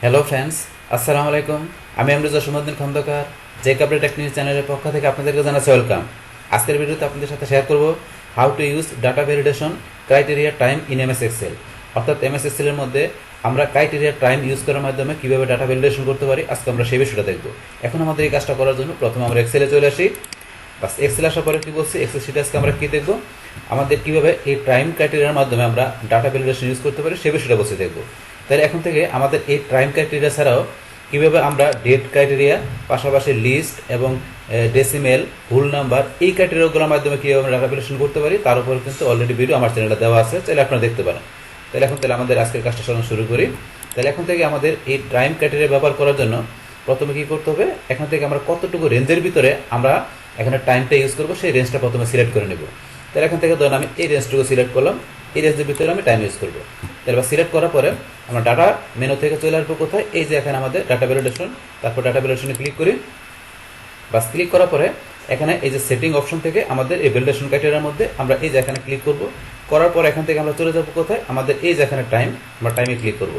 Hello friends, আসসালামু আলাইকুম। আমি আমরুজা সুমদ্দিন খন্দকার, জেকাবরে টেকনিক চ্যানেলের পক্ষ থেকে আপনাদেরকে জানাচ্ছি ওয়েলকাম। আজকের ভিডিওতে আপনাদের সাথে শেয়ার করব how to use data validation criteria time in MS Excel. অর্থাৎ এমএস এক্সেলের মধ্যে আমরা ক্রাইটেরিয়া টাইম ইউজ করার মাধ্যমে কীভাবে ডাটা ভ্যালিডেশন করতে পারি, আজকে আমরা সেই বিষয়টা দেখব। এখন আমাদের এই কাজটা করার জন্য প্রথমে আমরা এক্সেলে চলে আসি। বাস এক্সেল আসার পরে কী বলছি, এক্সেল শিটে আজকে আমরা কী দেখব, আমাদের কীভাবে এই টাইম ক্রাইটেরিয়ার মাধ্যমে আমরা ডাটা ভ্যালিডেশন ইউজ করতে পারি সেই বিষয়টা বসে দেখব। তাহলে এখন থেকে আমাদের এই টাইম ক্রাইটেরিয়া ছাড়াও কীভাবে আমরা ডেট ক্রাইটেরিয়া, পাশাপাশি লিস্ট এবং ডেসিমেল, হোল নাম্বার, এই ক্রাইটেরিয়াগুলোর মাধ্যমে কীভাবে আমরা ডাটা ভ্যালিডেশন করতে পারি তার উপর কিন্তু অলরেডি ভিডিও আমার চ্যানেলে দেওয়া আছে, চাইলে আপনারা দেখতে পারেন। তাহলে আমাদের আজকের কাজটা শুরু করি। তাহলে এখন থেকে আমাদের এই টাইম ক্রাইটেরিয়া ব্যবহার করার জন্য প্রথমে কী করতে হবে, এখান থেকে আমরা কতটুকু রেঞ্জের ভিতরে আমরা এখানে টাইমটা ইউজ করবো সেই রেঞ্জটা প্রথমে সিলেক্ট করে নেব। তাহলে এখান থেকে ধরুন আমি এই রেঞ্জটুকু সিলেক্ট করলাম, এই রেঞ্জের ভিতরে আমি টাইম ইউজ করবো। তাহলে সিলেক্ট করার পরে আমরা ডাটা মেনু থেকে চলে আসবো কোথায়, এই যে এখানে আমাদের ডাটা ভ্যালিডেশন, তারপর ডাটা ভ্যালিডেশনে ক্লিক করি। বাস ক্লিক করার পরে এখানে এই যে সেটিং অপশন থেকে আমাদের এই ভ্যালিডেশন ক্রাইটেরিয়ার মধ্যে আমরা এই যে এখানে ক্লিক করব। করার পর এখান থেকে আমরা চলে যাবো কোথায়, আমাদের এই যে এখানে টাইম, আমরা টাইমে ক্লিক করব।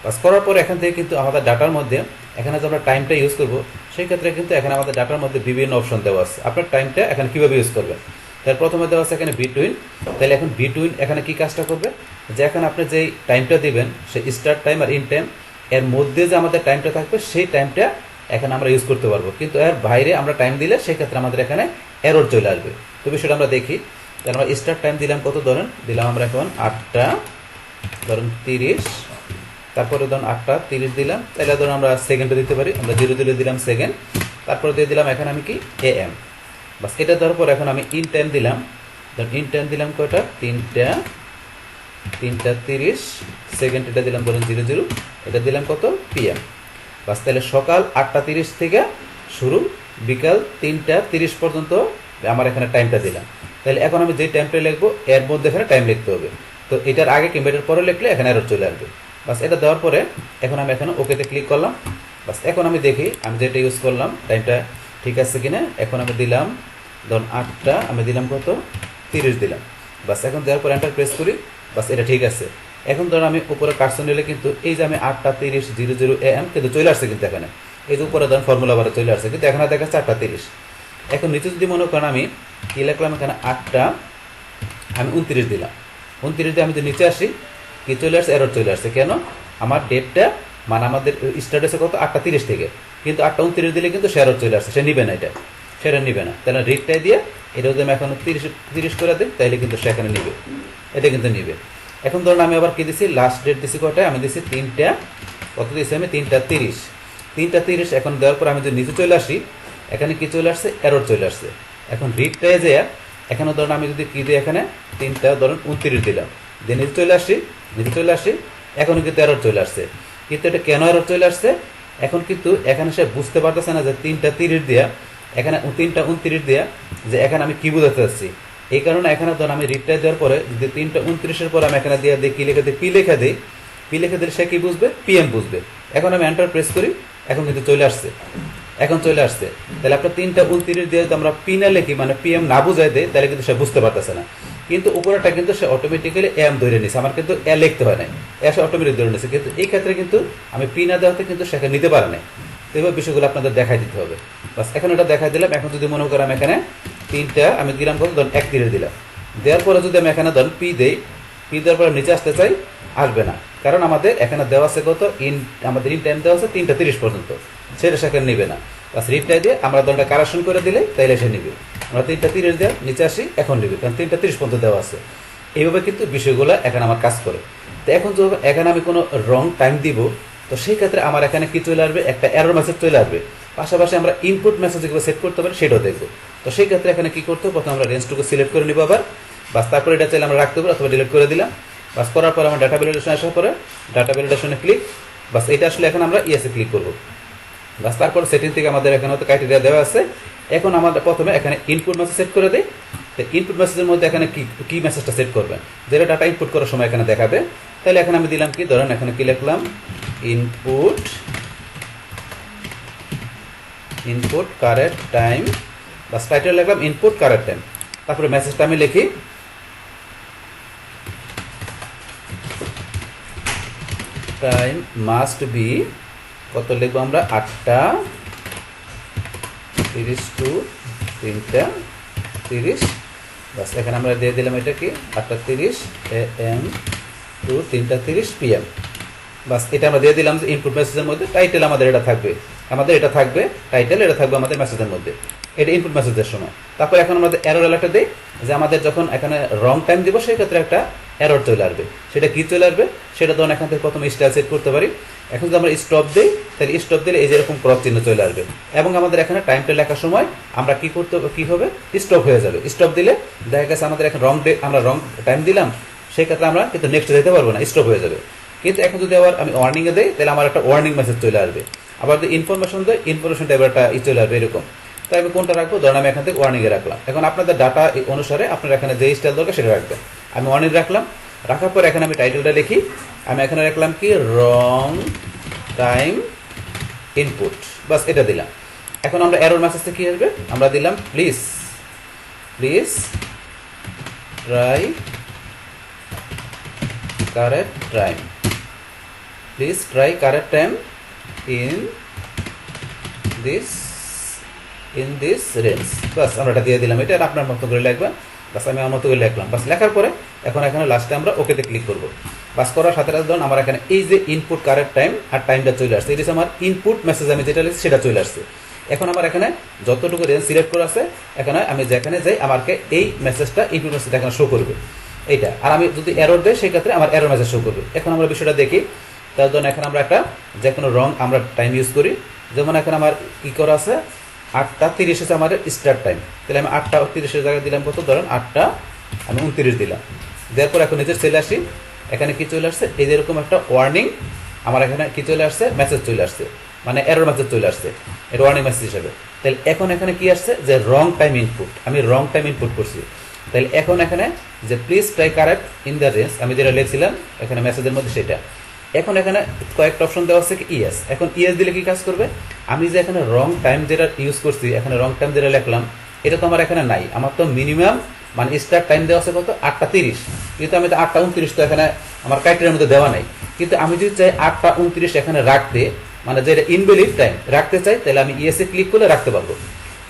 বাস করার পর এখান থেকে কিন্তু আমাদের ডাটার মধ্যে এখানে যে আমরা টাইমটা ইউজ করবো সেই ক্ষেত্রে কিন্তু এখানে আমাদের ডাটার মধ্যে বিভিন্ন অপশন দেওয়া আছে। আপনার টাইমটা এখানে কীভাবে ইউজ করবেন, তার প্রথমে দেওয়া আছে এখানে বিটুইন। তাহলে এখন বিটুইন এখানে কি কাজটা করবে, যে এখানে আপনি যেই টাইমটা দিবেন সেই স্টার্ট টাইম আর ইন টাইম, এর মধ্যে যে আমাদের টাইমটা থাকবে সেই টাইমটা এখানে আমরা ইউজ করতে পারবো। কিন্তু এর বাইরে আমরা টাইম দিলে সেক্ষেত্রে আমাদের এখানে এরর চলে আসবে। তো বিষয়টা আমরা দেখি। আমরা স্টার্ট টাইম দিলাম কত, দিলাম আমরা এখন 8টা 30, তারপরে 8টা 30 দিলাম। তাহলে আমরা সেকেন্ডে দিতে পারি, আমরা 0 দিলাম সেকেন্ড, তারপরে দিয়ে দিলাম এখানে আমি কি AM। বাস এটা দেওয়ার পর এখন আমি ইন টাইম দিলাম, ইন টাইম দিলাম কয়টা, 3টা 30 সেকেন্ড, এটা দিলাম 00, এটা দিলাম কত PM। বাস তাহলে সকাল 8টা 30 থেকে শুরু, বিকাল 3টা 30 পর্যন্ত আমার এখানে টাইমটা দিলাম। তাহলে এখন আমি যে টাইমটা লিখবো এর মধ্যে এখানে টাইম লিখতে হবে। তো এটার আগে কিংবা এটার পরে লিখলে এখানে এরর চলে আসবে। বাস এটা দেওয়ার পরে এখন আমি এখানে ওকেতে ক্লিক করলাম। বাস এখন আমি দেখি আমি যেটা ইউজ করলাম টাইমটা ঠিক আছে কিনা। এখন আমি দিলাম 8টা, আমি দিলাম কত 30 দিলাম। বাস এখন দেওয়ার পর এন্টার প্রেস করি। বাস এটা ঠিক আছে। এখন আমি উপরে কার্সর নিলে কিন্তু এই যে আমি 8টা 30 00 AM কিন্তু চলে আসছে, কিন্তু এখানে এই যে উপরে ফর্মুলা বারে চলে আসছে, কিন্তু এখানে দেখাচ্ছে 8টা 30। এখন নিচে যদি মনে করেন আমি কি লিখলাম, এখানে 8টা আমি 29 দিলাম, 29 দিয়ে আমি যদি নিচে আসি কি চলে আসছে, এরর চলে আসছে। কেন, আমার ডেটটা মানে আমাদের স্টার্ট হয়েছে কত 8টা 30 থেকে, কিন্তু 8টা 29 দিলে কিন্তু সে এরর চলে আসছে, সে নিবে না, সেটা নিবে না। তাহলে রিটটাই দিয়ে এটা যদি আমি এখন 30 করে দিই তাহলে কিন্তু সে এখানে নিবে, এটা কিন্তু নিবে। এখন ধরুন আমি আবার কি দিছি, লাস্ট ডেট দিছি কয়টায়, আমি দিছি 3টা কত দিয়েছি আমি 3টা 30, 3টা 30। এখন দেওয়ার পর আমি যদি নিচে চলে আসি এখানে কি চলে আসছে, এরর চলে আসছে। এখন রিটটাই যে এখানে ধরুন আমি যদি কি দিই, এখানে 3টা 29 দিলাম, দিয়ে নিচে চলে আসি, এখন কিন্তু এরর চলে আসছে। কিন্তু এটা কেন এরর চলে আসছে, এখন কিন্তু এখানে সে বুঝতে পারতেছে না যে 3টা 30 দিয়া এখানে 3টা 29 দিয়া যে এখানে আমি কি বুঝাতে চাচ্ছি। এই কারণে এখানে ধরুন আমি রিপ্লাই দেওয়ার পরে যদি 3টা 29-এর পর আমি এখানে দিয়ে দিই কি লিখে দিই, পি লিখে দিলে সে কি বুঝবে, PM বুঝবে। এখন আমি এন্টার প্রেস করি, এখন কিন্তু চলে আসছে। তাহলে আপনার 3টা 29 দিয়ে আমরা পি না লিখি মানে PM না বুঝাই দেয়, তাহলে কিন্তু সে বুঝতে পারতেছে না। কিন্তু উপরেটা কিন্তু সে অটোমেটিক্যালি AM ধরে নিছে, আমার কিন্তু এ লিখতে হয় না, সে অটোমেটিক ধরে নিছে। কিন্তু এই ক্ষেত্রে কিন্তু আমি পি না দেওয়াতে কিন্তু সেখানে নিতে পারে না। তো এইভাবে বিষয়গুলো আপনাদের দেখাই দিতে হবে। বাস এখন এটা দেখাই দিলাম। এখন যদি মনে করেন এখানে 3টা আমি দিলাম কত, 31 দিলাম, দেওয়ার পরে যদি আমি এখানে পি দেই, পি দেওয়ার পরে নিচে আসতে চাই, আসবে না, কারণ আমাদের এখানে দেওয়া আছে কত আমাদের ইন টাইম দেওয়া আছে 3টা 30 পর্যন্ত, সেটা সেখানে নিবে না। বাস রিপ্লাই দিয়ে আমরা দলটা কারেকশন করে দিলে তাইলে সে নিবে। আমরা 3টা 30 দিয়ে নিচে আসি, এখন নিবে, কারণ 3টা 30 পর্যন্ত দেওয়া আছে। এইভাবে কিন্তু বিষয়গুলো এখানে আমার কাজ করে। তো এখন যখন এখানে আমি কোনো রং টাইম দিব, তো সেই ক্ষেত্রে আমার এখানে কি চলে আসবে, একটা এরর মেসেজ চলে আসবে। পাশাপাশি আমরা ইনপুট মেসেজ যেগুলো সেট করতে পারি সেটাও দেখবো। তো সেই ক্ষেত্রে এখানে কি করতে হবে, প্রথমে আমরা রেঞ্জটুকু সিলেক্ট করে নিব আবার। বাস তারপর এটা চাইলে আমরা রাখতে পারি অথবা ডিলিট করে দিলাম। বাস করার পর আমার ডাটা ভ্যালিডেশন আসার পরে ডাটা ভ্যালিডেশনে ক্লিক, বাস এটা আসলে এখন আমরা ইয়েসে ক্লিক করব। বাস তারপর সেটিং থেকে আমাদের এখানে হয়তো ক্রাইটেরিয়া দেওয়া আছে। এখন আমাদের প্রথমে এখানে ইনপুট মেসেজ সেট করে দিই। তো ইনপুট মেসেজের মধ্যে এখানে কি মেসেজটা সেট করবেন, যেটা ডাটা ইনপুট করার সময় এখানে দেখাবে। তাহলে এখানে আমি দিলাম কি, ধরেন এখানে কি লিখলাম, ইনপুট কারেক্ট টাইম, বাস টাইটেল লিখলাম ইনপুট কারেক্ট টাইম। তারপরে মেসেজটা আমি লিখি, টাইম মাস্ট বি কত লিখবো আমরা 8টা 30 টু 3টা 30, বাস এখানে আমরা দিয়ে দিলাম এটা কি 8টা 30 AM টু 3টা 30 PM। বাস এটা আমরা দিয়ে দিলাম যে ইনপুট মেসেজের মধ্যে টাইটেল আমাদের এটা থাকবে, টাইটেল এটা থাকবে আমাদের মেসেজের মধ্যে, এটা ইনপুট মেসেজের সময়। তারপর এখন আমাদের এরর অ্যালার্টটা দেই যে আমাদের যখন এখানে রং টাইম দিব সেই ক্ষেত্রে একটা এরর চলে আসবে। সেটা কি চলে আসবে, সেটা ধরুন এখান থেকে প্রথমে স্টাইল সেট করতে পারি। এখন যদি আমরা স্টপ দিই তাহলে স্টপ দিলে এই যেরকম ক্রস চিহ্ন চলে আসবে এবং আমাদের এখানে টাইমটা লেখার সময় আমরা কি করতে কি হবে, স্টপ হয়ে যাবে। স্টপ দিলে দেখা গেছে আমাদের এখন আমরা রং টাইম দিলাম, সেই ক্ষেত্রে আমরা কিন্তু নেক্সট যেতে পারবো না, স্টপ হয়ে যাবে। কিন্তু এখন যদি আবার আমি ওয়ার্নিংয়ে দিই তাহলে আমার একটা ওয়ার্নিং মেসেজ চলে আসবে। আবার যদি ইনফরমেশন দেয় ইনফরমেশন টাইপের একটা চলে আসবে এরকম। তাই আমি কোনটা রাখবো, ধরুন আমি এখান থেকে ওয়ার্নিংয়ে রাখলাম। এখন আপনাদের ডাটা অনুসারে আপনার এখানে যে স্টাইল দরকার সেটা রাখবেন। আমি ওয়ার্নিং রাখলাম, রাখার পর এখানে আমি টাইটেলটা লিখি, আমি এখানে রাখলাম কি রং টাইম ইনপুট, বাস এটা দিলাম। এখন আমরা এরর মেসেজটা কি আসবে, আমরা দিলাম please try correct time, please try correct time in this range. বাস আমরা এটা দিয়ে দিলাম, এটা আপনার মতো করে লিখবেন। বাস আমি আমার মতো করে লিখলাম। বাস লেখার পরে এখন এখানে লাস্টে আমরা ওকেতে ক্লিক করবো। বাস করার সাথে সাথে ধরুন আমার এখানে এই যে ইনপুট কারেক্ট টাইম আর টাইমটা চলে আসছে, এটা আমার ইনপুট মেসেজ আমি যেটা লিখছি সেটা চলে আসছে। এখন আমার এখানে যতটুকু রেঞ্জ সিলেক্ট করা আছে এখানে আমি যেখানে যাই আমাকে এই মেসেজটা ইনপুট মেসেজটা এখানে শো করবে এইটা। আর আমি যদি এরর দেয় সেই ক্ষেত্রে আমার এরর মেসেজ শো করবে। এখন আমরা বিষয়টা দেখি। তার জন্য এখন আমরা একটা যে কোনো রং আমরা টাইম ইউজ করি। যেমন এখন আমার কি করা আছে 8টা 30 হচ্ছে আমাদের স্টার্ট টাইম, তাহলে আমি 8টা 30 জায়গায় দিলাম কত, ধরেন 8টা আমি 29 দিলাম। দেওয়ার পর এখন নিজের চলে আসি, এখানে কি চলে আসছে, এই যেরকম একটা ওয়ার্নিং আমার এখানে কি চলে আসছে, মেসেজ চলে আসছে, মানে এরর মেসেজ চলে আসছে, এটা ওয়ার্নিং মেসেজ হিসেবে। তাহলে এখন এখানে কি আসছে যে রং টাইম ইনপুট, আমি রং টাইম ইনপুট করছি। তাহলে এখন এখানে যে please try correct in the range আমি যেটা লিখছিলাম এখানে মেসেজের মধ্যে সেটা। এখন এখানে কয়েকটা অপশন দেওয়া আছে কি ইয়েস। এখন ইয়েস দিলে কি কাজ করবে, আমি যে এখানে রং টাইম যেটা ইউজ করছি, এখানে রং টাইম যেটা লিখলাম এটা তো আমার এখানে নাই। আমার তো মিনিমাম মানে স্টার্ট টাইম দেওয়া আছে কত 8টা 30, কিন্তু আমি তো 8টা 29 তো এখানে আমার ক্রাইটেরিয়ার মধ্যে দেওয়া নাই। কিন্তু আমি যদি চাই 8টা 29 এখানে রাখতে, মানে যেটা ইনভ্যালিড টাইম রাখতে চাই, তাহলে আমি ইয়েসে ক্লিক করলে রাখতে পারবো।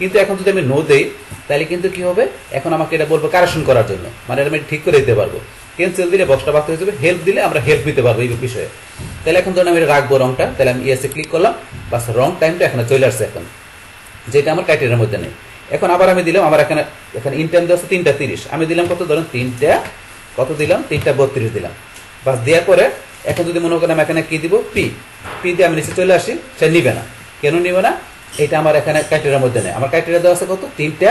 কিন্তু এখন যদি আমি নো দেই তাহলে কিন্তু কি হবে, এখন আমাকে এটা বলবো কারেকশন করার জন্য, মানে এটা আমি ঠিক করে দিতে পারবো। ক্যান্সেল দিলে বক্সটা বাদ হয়ে যাবে, হেল্প দিলে আমরা হেল্প দিতে পারবো এই বিষয়ে। তাহলে এখন ধরুন আমি এটা রাখবো রংটা, তাহলে আমি ইয়েসে ক্লিক করলাম, বাস রং টাইমটা এখানে চলে আসছে এখন, যেটা আমার ক্রাইটেরিয়ার মধ্যে নেই। এখন আবার আমি দিলাম, আমার এখানে ইন টাইম দেওয়া আছে 3টা 30, আমি দিলাম কত, ধরুন 3টা কত দিলাম, 3টা 32 দিলাম। বাস দেওয়ার পরে এখন যদি মনে করেন আমি এখানে কি দিব, পি দিয়ে আমি নিচে চলে আসি, সে নিবে না। কেন নিবে না, এটা আমার এখানে ক্রাইটেরিয়ার মধ্যে নেই। আমার ক্রাইটেরিয়া দেওয়া আছে কত, 3টা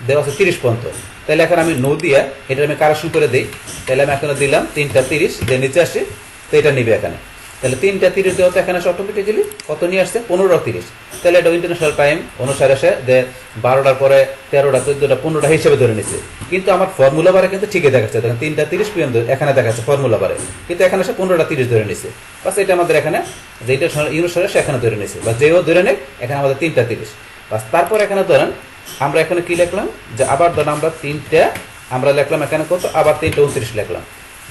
দেওয়া আছে 30 পর্যন্ত। তাহলে এখন আমি নো দিয়ে এটা আমি কারেকশন করে দিই, তাহলে আমি এখানে দিলাম 3টা 30 দিয়ে নিচে আসি, তো এটা নিবে এখানে। তাহলে 3টা 30 দেওয়া তো এখানে অটোমেটিক্যালি কত নিয়ে আসছে, 15:30। তাহলে এটা ইন্টারন্যাশনাল টাইম অনুসারে সে 12টার পরে 13টা 14টা 15টা হিসেবে ধরে নিচ্ছে। কিন্তু আমার ফর্মুলা বারে কিন্তু ঠিকই দেখাচ্ছে, দেখেন 3টা 30 PM এখানে দেখাচ্ছে ফর্মুলা বারে, কিন্তু এখানে সে 15টা 30 ধরে নিচ্ছে। বাস এটা আমাদের এখানে যে অনুসারে সে এখানে ধরে নিচ্ছে, বা যেও ধরে নেই এখানে আমাদের 3টা 30। বাস তারপর এখানে ধরেন আমরা এখানে কি লিখলাম, যে আবার ধরেন আমরা 3টা আমরা লিখলাম এখানে কত, আবার 3টা 29 লিখলাম,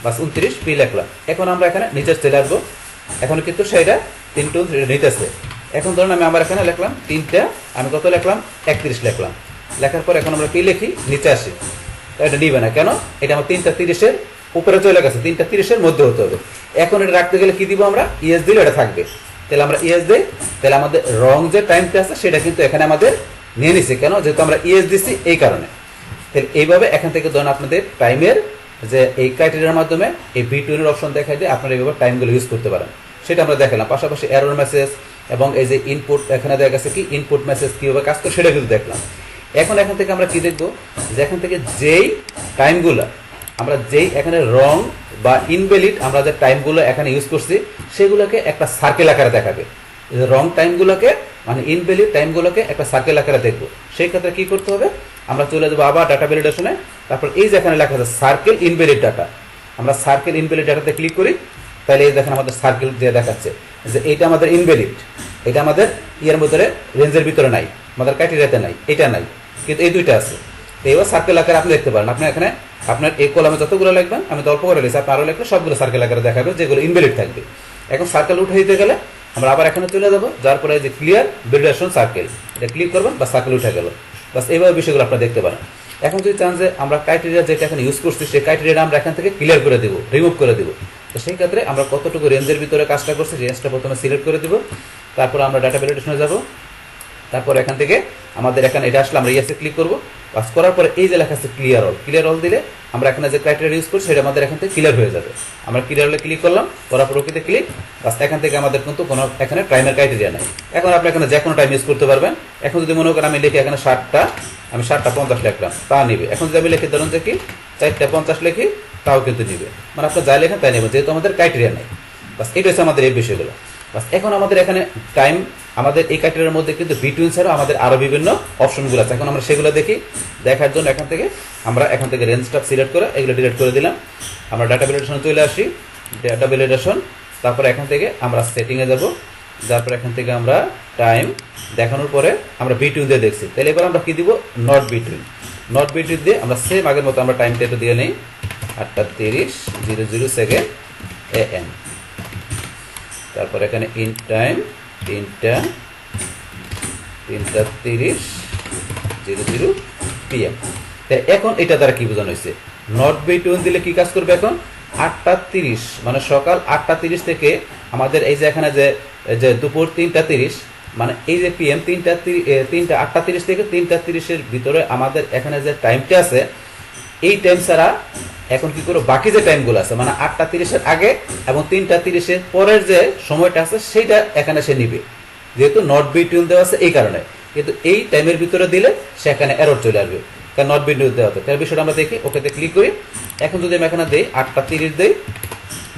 বাস 29 পি লিখলাম। এখন আমরা এখানে নিচের চলে আসবো, এখন কিন্তু সেটা 3টা 29 নিতেছে। এখন ধরুন আমি আমার এখানে লিখলাম 3টা আমি কত লিখলাম, 31 লিখলাম। লেখার পর এখন আমরা কি লিখি, নিচে আসি, এটা নিবে না। কেন, এটা আমার 3টা 30-এর উপরে চলে গেছে, 3টা 30-এর মধ্যে হতে হবে। এখন এটা রাখতে গেলে কি দিব আমরা, ইয়েস দিলে এটা থাকবে। তাহলে আমরা ইয়েস দিই, তাহলে আমাদের রং যে টাইমটা আছে সেটা কিন্তু এখানে আমাদের নিয়ে নিছে। কেন, যেহেতু আমরা ইয়েস দিচ্ছি এই কারণে। তাহলে এইভাবে এখান থেকে ধরুন আপনাদের টাইমের যে এই ক্রাইটেরিয়ার মাধ্যমে এই V20 এর অপশন দেখাই দিয়ে আপনারা এইভাবে টাইমগুলো ইউজ করতে পারেন, সেটা আমরা দেখালাম। পাশাপাশি এরর মেসেজ এবং এই যে ইনপুট এখানে দেখা গেছে কি ইনপুট মেসেজ কীভাবে কাজ করে সেটা কিন্তু দেখলাম। এখন এখান থেকে আমরা কি দেখবো, যে এখান থেকে যেই টাইমগুলো আমরা যেই এখানে রং বা ইনভ্যালিড আমরা যে টাইমগুলো এখানে ইউজ করছি সেগুলোকে একটা সার্কেল আকারে দেখাবে। রং টাইমগুলোকে মানে ইনভ্যালিড টাইমগুলোকে একটা সার্কেল আকারে দেখবো। সেই ক্ষেত্রে কি করতে হবে, আমরা চলে যাবো আবার ডাটা ভ্যালিডেশনে, তারপর এই যেখানে লেখা আছে সার্কেল ইনভ্যালিড ডাটা, আমরা সার্কেল ইনভ্যালিড ডাটাতে ক্লিক করি। তাহলে এই দেখেন আমাদের সার্কেল দিয়ে দেখাচ্ছে যে এইটা আমাদের ইনভ্যালিড, এটা আমাদের ইয়ের মধ্যে রেঞ্জের ভিতরে নাই, আমাদের ক্রাইটেরিয়াতে নাই, এটা নাই, কিন্তু এই দুইটা আছে। তো এবার সার্কেল আকারে আপনি দেখতে পারেন। আপনি এখানে আপনার এই কলামে যতগুলো লিখবেন, আমি তো অল্প করে লিখছি, আপনি আরও লিখলে সবগুলো সার্কেল আকারে দেখাবে যেগুলো ইনভ্যালিড থাকবে। এখন সার্কেল উঠে দিতে গেলে আমরা আবার এখানে চলে যাব, যার পরে যে ক্লিয়ার ভ্যালিডেশন সার্কেল, এটা ক্লিক করবেন বা সার্কেল উঠে গেল। বাস এইভাবে বিষয়গুলো আপনারা দেখতে পারেন। এখন যদি চান যে আমরা ক্রাইটেরিয়া যেটা এখানে ইউজ করছি সেই ক্রাইটেরিয়াটা আমরা এখান থেকে ক্লিয়ার করে দেবো, রিমুভ করে দেবো, তো সেই ক্ষেত্রে আমরা কতটুকু রেঞ্জের ভিতরে কাজটা করছি রেঞ্জটা প্রথমে সিলেক্ট করে দিব। তারপর আমরা ডাটা ভ্যালিডেশনে যাব। তারপর এখান থেকে আমাদের এখানে এটা আসলে আমরা ইয়েসে ক্লিক করব। পাস করার পরে এই যে লেখা আছে ক্লিয়ার অল দিলে আমরা এখানে যে ক্রাইটেরিয়া ইউজ করছি সেটা আমাদের এখান থেকে ক্লিয়ার হয়ে যাবে। আমরা ক্লিয়ার হলে ক্লিক করলাম, করার পর ওকেতে ক্লিক। বাস এখান থেকে আমাদের কিন্তু কোনো এখানে টাইমের ক্রাইটেরিয়া নাই। এখন আপনি এখানে যে কোনো টাইম ইউজ করতে পারবেন। এখন যদি মনে করেন আমি লিখি এখানে 7টা, আমি 7:50 লিখলাম, তা নিবে। এখন যদি আমি লিখি ধরুন যে কি 4:50 লিখি, তাও কিন্তু নিবে। মানে আপনি যাই লেখেন তাই নেবেন, যেহেতু আমাদের ক্রাইটেরিয়া নাই। বাস এটা হচ্ছে আমাদের এই বিষয়গুলো। বাস এখন আমাদের এখানে টাইম, আমাদের এই ক্রাইটেরিয়ার মধ্যে কিন্তু বিটুইন ছাড়াও আমাদের আরো বিভিন্ন অপশনগুলো আছে। এখন আমরা সেগুলো দেখি। দেখার জন্য এখান থেকে রেঞ্জটা সিলেক্ট করে এগুলো ডিলিট করে দিলাম। আমরা ডাটা ভ্যালিডেশনে চলে আসি, ডাটা ভ্যালিডেশন। তারপরে এখান থেকে আমরা সেটিংয়ে যাব। তারপর এখান থেকে আমরা টাইম দেখানোর পরে আমরা বিটুইন দিয়ে দেখছি, তাহলে এবার আমরা কি দিব, নট বিটুইন দিয়ে আমরা সেম আগের মতো আমরা টাইমটা একটু দিয়ে নেই, 8:30:00 AM। তারপর এখানে ইন টাইম 3:30:00 PM। তাই এখন এটা দ্বারা কি বোঝানো হয়েছে, নট বিটুইন দিলে কি কাজ করবে, এখন 8:30 মানে সকাল 8:30 থেকে আমাদের এই যে এখানে যে দুপুর 3:30 মানে এই যে PM 8:30 থেকে 3:30 ভিতরে আমাদের এখানে যে টাইমটা আছে এই টাইম ছাড়া এখন কি করবো, বাকি যে টাইমগুলো আছে মানে 8:30 আগে এবং 3:30 পরের যে সময়টা আছে সেইটা এখানে সে নিবে, যেহেতু নট বিটুইন দেওয়া আছে এই কারণে। কিন্তু এই টাইমের ভিতরে দিলে সেখানে এরর চলে আসবে, কারণ নট বিটুইন দেওয়া আছে। তার বিষয়টা আমরা দেখি, ওকেতে ক্লিক করি। এখন যদি আমি এখানে দিই 8:30 দিই,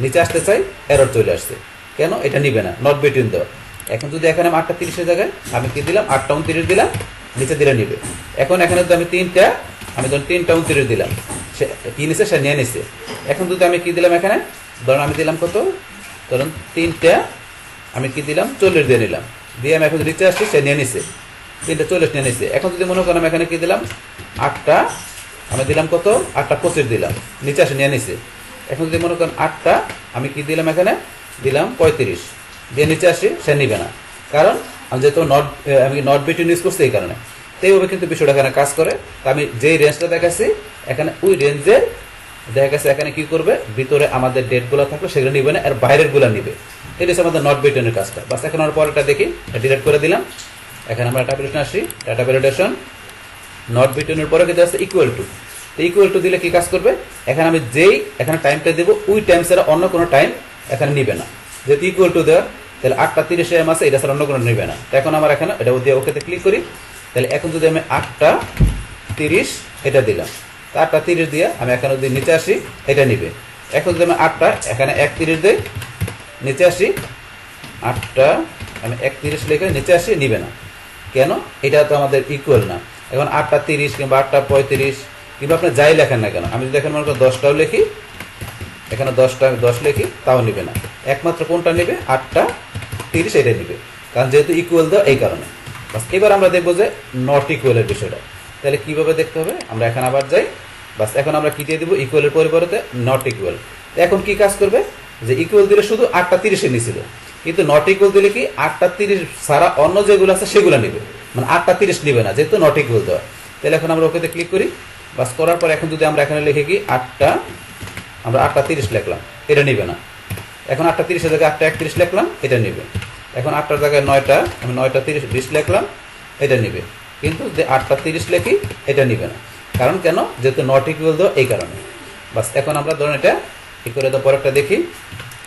নিচে আসতে চাই, এরর চলে আসছে। কেন, এটা নিবে না, নট বিটুইন দেওয়া। এখন যদি এখানে 8:30 জায়গায় আমি কি দিলাম, 8:29 দিলাম, নিচে দিলে নিবে। এখন এখানে যদি আমি ধরুন 3:29 দিলাম, সে কি নিছে, সে নিয়ে নিছে। এখন যদি আমি কি দিলাম এখানে, ধরুন আমি দিলাম কত, ধরুন 3:40 দিয়ে নিলাম, দিয়ে আমি এখন নিচে আসছি, সে নিয়ে নিছে 3:40 নিয়ে নিছে। এখন যদি মনে করেন এখানে কি দিলাম, আমি দিলাম কত, 8:25 দিলাম, নিচে আসে নিয়ে নিছে। এখন যদি মনে করেন আমি কি দিলাম এখানে, দিলাম 35 দিয়ে নিচে আসি, সে নিবে না, কারণ আমি যেহেতু আমি নট বিটুইন ইউজ করছি এই কারণে। তো এইভাবে কিন্তু বিষয়টা এখানে কাজ করে। আমি যেই রেঞ্জটা দেখাচ্ছি এখানে ওই রেঞ্জের দেখা গেছে এখানে কি করবে, ভিতরে আমাদের ডেটগুলো থাকলে সেগুলো নিবে না, আর বাইরের গুলা নিবে। এটা হচ্ছে আমাদের নট বিটুইনের কাজটা। বাস এখন আমরা পরেরটা দেখি, ডিলিট করে দিলাম। এখানে আমরা ডাটা ভ্যালিডেশন আসি, ডাটা ভ্যালিডেশন নট বিটুইনের পরে কিন্তু আছে ইকুয়াল টু। তো ইকুয়াল টু দিলে কি কাজ করবে, এখানে আমি এখানে টাইমটা দেবো, ওই টাইম ছাড়া অন্য কোনো টাইম এখানে নিবে না। যেহেতু ইকুয়াল টু দেওয়ার, তাহলে 8:30 AM আছে, এটা ছাড়া অন্য কোনো নিবে না। এখন আমার এখানে এটা দিয়ে ওকেতে ক্লিক করি। তাহলে এখন যদি আমি 8:30 এটা দিলাম, 8:30 দিয়ে আমি এখানে যদি নিচে আসি, এটা নিবে। এখন যদি আমি এখানে 1:30 দিই, নিচে আসি, আমি 1:30 লিখে নিচে আসি, নিবে না। কেন, এটা তো আমাদের ইকুয়াল না। এখন 8:30 কিংবা 8:35 কিংবা আপনি যাই লেখেন না কেন, আমি যদি এখানে মনে করেন 10টাও লিখি, এখানে 10 লিখি, তাও নিবে না। একমাত্র কোনটা নিবে, 8:30 এটা নিবে, কারণ যেহেতু ইকুয়াল দেওয়া এই কারণে। বাস এবার আমরা দেখবো যে নট ইকুয়ালের বিষয়টা। তাহলে কিভাবে দেখতে হবে, আমরা এখানে আবার যাই। বাস এখন আমরা কি দিয়ে দিব, ইকুয়ালের পরিবর্তে নট ইকুয়াল। এখন কি কাজ করবে, যে ইকুয়াল দিলে শুধু 8:30 নিছিল, কিন্তু নট ইকুয়াল দিলে কি 8:30 ছাড়া অন্য যেগুলো আছে সেগুলো নিবে, মানে 8:30 নিবে না, যেহেতু নট ইকুয়াল দেওয়া। তাহলে এখন আমরা ওকেতে ক্লিক করি। বাস করার পর এখন যদি আমরা এখানে লিখে কি আমরা 8:30 লিখলাম, এটা নিবে না। এখন 8:30 এর জায়গায় 8:31 লিখলাম, এটা নিবে। এখন 8টার জায়গায় 9টা, আমি 9:30 লিখলাম, এটা নিবে। কিন্তু যে 8:30 লিখি, এটা নিবে না। কারণ কেন, যেহেতু নট ইকুয়াল দেওয়া এই কারণে। বাস এখন আমরা ধরুন এটা কি করে দেওয়ার পরেরটা দেখি,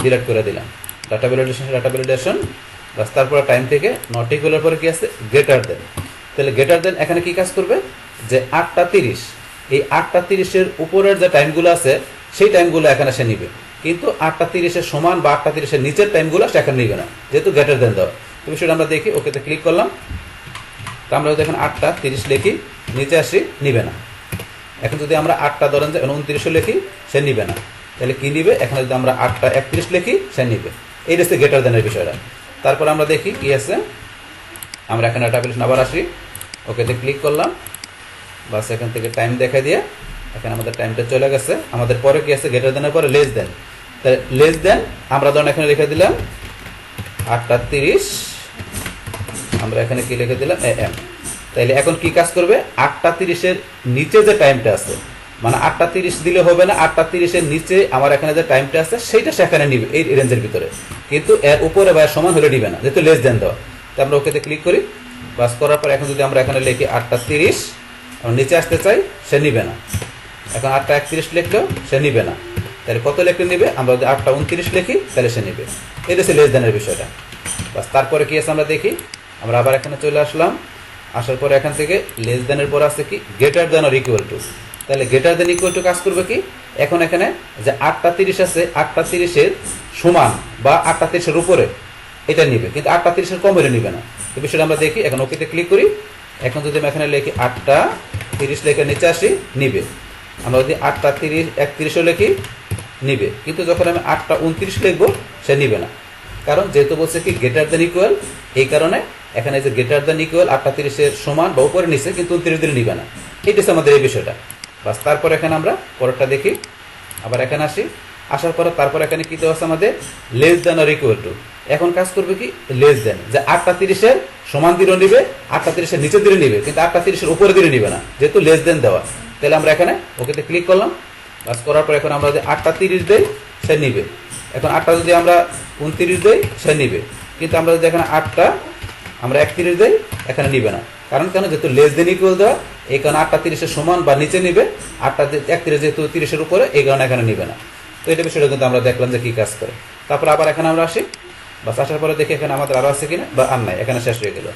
ডিলিট করে দিলাম। Data validation. বাস তারপরে টাইম থেকে নট ইকুয়ালের পরে কি আছে, গ্রেটার দেন। তাহলে গ্রেটার দেন এখানে কি কাজ করবে, যে 8:30, এই 8:30 উপরের যে টাইমগুলো আছে সেই টাইমগুলো এখানে সে নিবে, কিন্তু 8:30 সমান বা 8:30 নিচের টাইমগুলো সে এখানে নিবে না, যেহেতু গ্রেটার দেন দেওয়া। তো বিষয়টা আমরা দেখি, ওকেতে ক্লিক করলাম। তো আমরা যদি এখন 8:30 লিখি, নিচে আসি, নিবে না। এখন যদি আমরা 29 লিখি, সে নিবে না। তাহলে কি নিবে, এখানে যদি আমরা 8:31 লিখি, সে নিবে। এই হচ্ছে গ্রেটার দেনের বিষয়টা। তারপর আমরা দেখি কি আছে, আমরা এখানে ডাটা ভ্যালিডেশন আবার আসি, ওকেতে ক্লিক করলাম। বাস এখান থেকে টাইম দেখাই দিয়ে এখানে আমাদের টাইমটা চলে গেছে। আমাদের পরে কি আছে, গ্রেটার দেনের পরে লেস দেন। তাহলে লেস দেন আমরা ধরুন এখানে লিখে দিলাম 8:30 আমরা এখানে কি লিখে দিলাম AM। তাইলে এখন কি কাজ করবে, 8:30 নিচে যে টাইমটা আছে, মানে 8:30 দিলে হবে না, 8:30 নিচে আমার এখানে যে টাইমটা আছে সেইটা সেখানে নিবে এই রেঞ্জের ভিতরে, কিন্তু এর উপরে বা সমান হলে নিবে না, যেহেতু লেস দেন দেওয়া। তো আমরা ওকেতে ক্লিক করি, বাস করার পর এখন যদি আমরা এখানে লিখি 8:30 নিচে আসতে চাই, সে নিবে না। এখন 8:31 লিখলেও সে নিবে না। তাহলে কত লিখলে নিবে, আমরা যদি 8:29 লিখি তাহলে সে নিবে। এটা হচ্ছে লেস দেনের বিষয়টা। বাস তারপরে কি আছে আমরা দেখি, আমরা আবার এখানে চলে আসলাম, আসার পরে এখান থেকে লেস দেনের পর আছে কি greater than or equal to. তাহলে গ্রেটার দেন ইকুয়াল টু কাজ করবে কি, এখন এখানে যে 8:30 আছে 8:30 সমান বা 8:30 উপরে এটা নিবে, কিন্তু 8:30 কম হলে নিবে না। এই বিষয়টা আমরা দেখি। এখন ওকেতে ক্লিক করি। এখন যদি আমি এখানে লিখি 8:30 লেখে নিচে আসি, নিবে। আমরা যদি 8:31 লিখি, নিবে, কিন্তু যখন আমি 8:29 লিখবো সে নিবে না, কারণ যেহেতু বলছে কি গ্রেটার দেন ইকুয়াল, এই কারণে এখানে যে গ্রেটার দেন ইকুয়াল 8:30 সমান বা উপরে নিচে, কিন্তু 29 দিলে নিবে না। এটা হচ্ছে আমাদের এই বিষয়টা। বাস তারপর এখানে আমরা পরেরটা দেখি, আবার এখানে আসি, আসার পরে তারপর এখানে কি দেওয়া আছে আমাদের less than or equal to. এখন কাজ করবে কি লেস দেন, যে 8:30 সমান দিলেও নিবে, 8:30 নিচে দিলে নিবে, কিন্তু 8:30 উপরে দিলে নিবে না, যেহেতু লেস দেন দেওয়া। তাহলে আমরা এখানে ওকেতে ক্লিক করলাম। বাস করার পর এখন আমরা যদি 8:30 দেই সে নিবে। এখন 8টা যদি আমরা 29 দেই সে নিবে, কিন্তু আমরা যদি এখানে 31 দেই এখানে নিবে না। কারণ কেন, যেহেতু লেস দেন ইকুয়াল দেওয়া, এই কারণে 8:30 সমান বা নিচে নিবে, 8:31 যেহেতু 30 উপরে, এই কারণে এখানে নিবে না। তো এটা বিষয়টা কিন্তু আমরা দেখলাম যে কি কাজ করে। তারপর আবার এখানে আমরা আসি, বাস আসার পরে দেখি এখানে আমাদের আরো আছে কিনা, বা আর নাই, এখানে শেষ হয়ে গেল।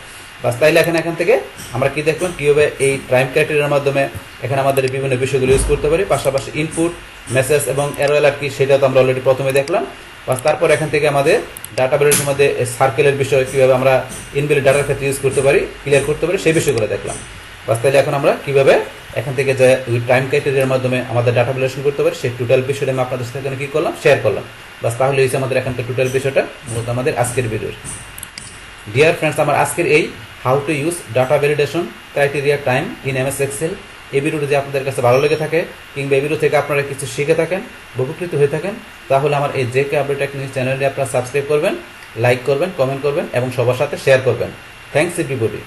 বাস তাইলে এখান থেকে আমরা কি দেখলাম, কিভাবে এই টাইম ক্রাইটেরিয়ার মাধ্যমে এখানে আমাদের বিভিন্ন বিষয়গুলো ইউজ করতে পারি। পাশাপাশি ইনপুট, মেসেজ এবং এরর অ্যালার্ট কি, সেটা তো আমরা অলরেডি প্রথমে দেখলাম। বাস তারপর এখান থেকে আমাদের ডাটা ভ্যালিডেশনের মধ্যে সার্কেলের বিষয় কিভাবে আমরা ইনভ্যালিড ডাটার ক্ষেত্রে ইউজ করতে পারি, ক্লিয়ার করতে পারি, সেই বিষয়গুলো দেখলাম। বাস তাহলে এখন আমরা কিভাবে এখান থেকে যে টাইম ক্রাইটেরিয়ার মাধ্যমে আমাদের ডাটা ভ্যালিডেশন করতে পারি, সেই টোটাল বিষয়টা আমি আপনাদের সাথে এখানে কি করলাম, শেয়ার করলাম। বাস তাহলে হয়েছে আমাদের এখানকার টোটাল বিষয়টা মূলত আমাদের আজকের ভিডিওর। ডিয়ার ফ্রেন্ডস, আমার আজকের এই how to use data validation criteria time in MS Excel, এই ভিডিওটি যদি আপনাদের কাছে ভালো লেগে থাকে, কিংবা এই ভিডিও থেকে আপনারা কিছু শিখে থাকেন, উপকৃত হয়ে থাকেন, তাহলে আমার এই JK আপডেট টেকনিক চ্যানেলটি আপনারা সাবস্ক্রাইব করবেন, লাইক করবেন, কমেন্ট করবেন এবং সবার সাথে শেয়ার করবেন। Thanks everybody.